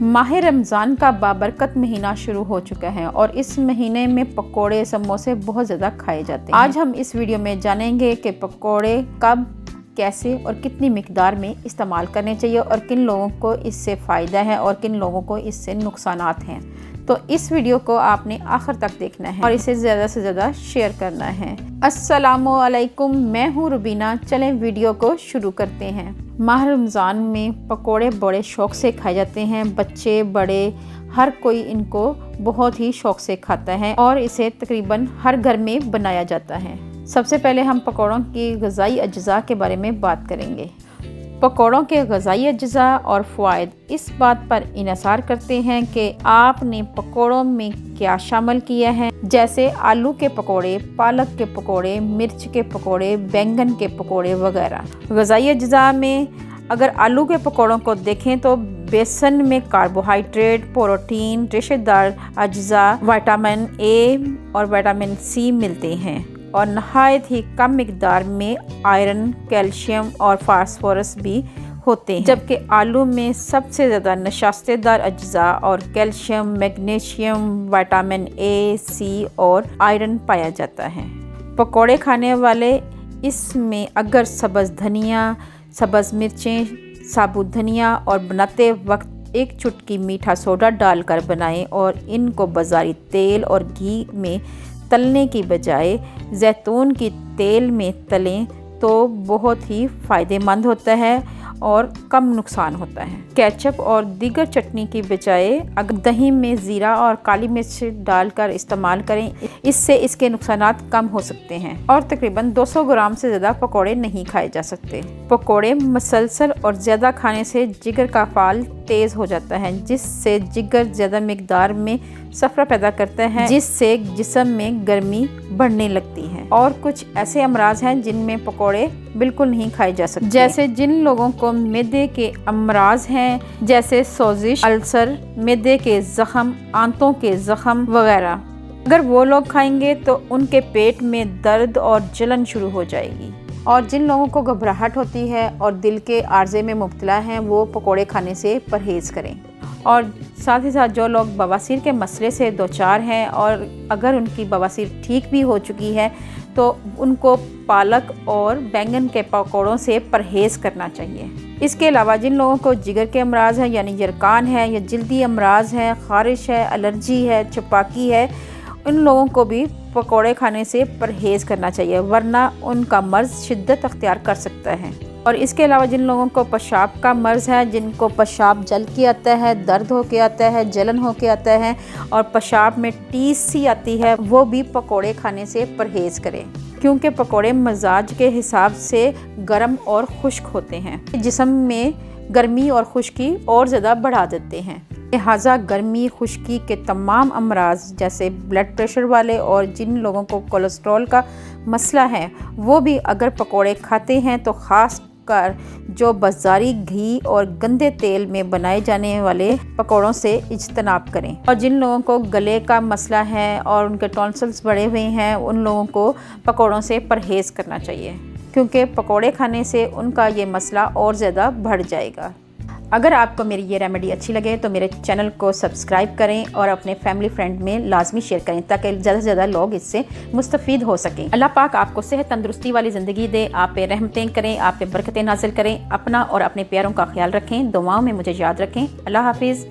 माह रमज़ान का बाबरकत महीना शुरू हो चुका है और इस महीने में पकोड़े समोसे बहुत ज़्यादा खाए जाते हैं। आज हम इस वीडियो में जानेंगे कि पकोड़े कब, कैसे और कितनी मिकदार में इस्तेमाल करने चाहिए और किन लोगों को इससे फ़ायदा है और किन लोगों को इससे नुकसानात हैं। तो इस वीडियो को आपने आखिर तक देखना है और इसे ज़्यादा से ज़्यादा शेयर करना है। अस्सलामुअलैकुम, मैं हूँ रुबीना। चलें वीडियो को शुरू करते हैं। माह रमज़ान में पकोड़े बड़े शौक़ से खाए जाते हैं। बच्चे बड़े हर कोई इनको बहुत ही शौक़ से खाता है और इसे तकरीबन हर घर में बनाया जाता है। सबसे पहले हम पकोड़ों की ग़िज़ाई अज्जा के बारे में बात करेंगे। पकोड़ों के ग़िज़ाई अज्जा और फ़वाइद इस बात पर इन्हिसार करते हैं कि आपने पकोड़ों में क्या शामिल किया है, जैसे आलू के पकोड़े, पालक के पकोड़े, मिर्च के पकोड़े, बैंगन के पकोड़े वगैरह। ग़िज़ाई अज्जा में अगर आलू के पकोड़ों को देखें तो बेसन में कार्बोहाइड्रेट, प्रोटीन, रेशेदार अज्जा, विटामिन ए और विटामिन सी मिलते हैं और नहायत ही कम मिकदार में आयरन, कैल्शियम और फास्फोरस भी होते हैं। जबकि आलू में सबसे ज़्यादा नशास्तेदार अज्जा और कैल्शियम, मैग्नीशियम, विटामिन ए, सी और आयरन पाया जाता है। पकोड़े खाने वाले इसमें अगर सब्ज़ धनिया, सब्ज़ मिर्चें, साबुत धनिया और बनाते वक्त एक चुटकी मीठा सोडा डालकर बनाएं और इनको बाज़ारी तेल और घी में तलने की बजाय जैतून की तेल में तलें तो बहुत ही फ़ायदेमंद होता है और कम नुकसान होता है। केचप और दीगर चटनी की बजाय अगर दही में ज़ीरा और काली मिर्च डालकर इस्तेमाल करें, इससे इसके नुकसानात कम हो सकते हैं और तकरीबन 200 ग्राम से ज़्यादा पकोड़े नहीं खाए जा सकते। पकोड़े मसलसल और ज़्यादा खाने से जिगर का फाल तेज़ हो जाता है, जिससे जिगर ज़्यादा मिकदार में सफ़रा पैदा करता है, जिससे जिस्म में गर्मी बढ़ने लगती है। और कुछ ऐसे अमराज हैं जिनमें पकोड़े बिल्कुल नहीं खाए जा सकते, जैसे जिन लोगों को मैदे के अमराज हैं, जैसे सोजिश, अल्सर, मैदे के ज़ख़म, आंतों के ज़ख़म वगैरह। अगर वो लोग खाएंगे तो उनके पेट में दर्द और जलन शुरू हो जाएगी। और जिन लोगों को घबराहट होती है और दिल के आर्जे में मुब्तला हैं, वो पकोड़े खाने से परहेज़ करें। और साथ ही साथ जो लोग बवासीर के मसले से दो चार हैं और अगर उनकी बवासीर ठीक भी हो चुकी है तो उनको पालक और बैंगन के पकोड़ों से परहेज़ करना चाहिए। इसके अलावा जिन लोगों को जिगर के अमराज हैं, यानी यरकान है या जल्दी अमराज है, ख़ारिश है, एलर्जी है, छपाकी है, उन लोगों को भी पकोड़े खाने से परहेज़ करना चाहिए, वरना उनका मर्ज़ शिद्दत अख्तियार कर सकता है। और इसके अलावा जिन लोगों को पेशाब का मर्ज़ है, जिनको पेशाब जल के आता है, दर्द हो के आता है, जलन हो के आता है और पेशाब में टीस सी आती है, वो भी पकोड़े खाने से परहेज़ करें, क्योंकि पकोड़े मजाज के हिसाब से गर्म और खुश्क होते हैं, जिस्म में गर्मी और खुश्की और ज़्यादा बढ़ा देते हैं। लिहाजा गर्मी, खुश्की के तमाम अमराज जैसे ब्लड प्रेशर वाले और जिन लोगों को कोलेस्ट्रॉल का मसला है, वो भी अगर पकोड़े खाते हैं तो ख़ास कर जो बाज़ारी घी और गंदे तेल में बनाए जाने वाले पकोड़ों से इज्तनाब करें। और जिन लोगों को गले का मसला है और उनके टॉन्सिल्स बढ़े हुए हैं, उन लोगों को पकोड़ों से परहेज़ करना चाहिए, क्योंकि पकोड़े खाने से उनका ये मसला और ज़्यादा बढ़ जाएगा। अगर आपको मेरी ये रेमेडी अच्छी लगे तो मेरे चैनल को सब्सक्राइब करें और अपने फैमिली फ्रेंड में लाजमी शेयर करें, ताकि ज़्यादा से ज़्यादा लोग इससे मुस्तफ़ीद हो सकें। अल्लाह पाक आपको सेहत तंदुरुस्ती वाली ज़िंदगी दे, आप पे रहमतें करें, आप पे बरकतें नाज़िल करें। अपना और अपने प्यारों का ख्याल रखें, दुआओं में मुझे याद रखें। अल्लाह हाफिज़।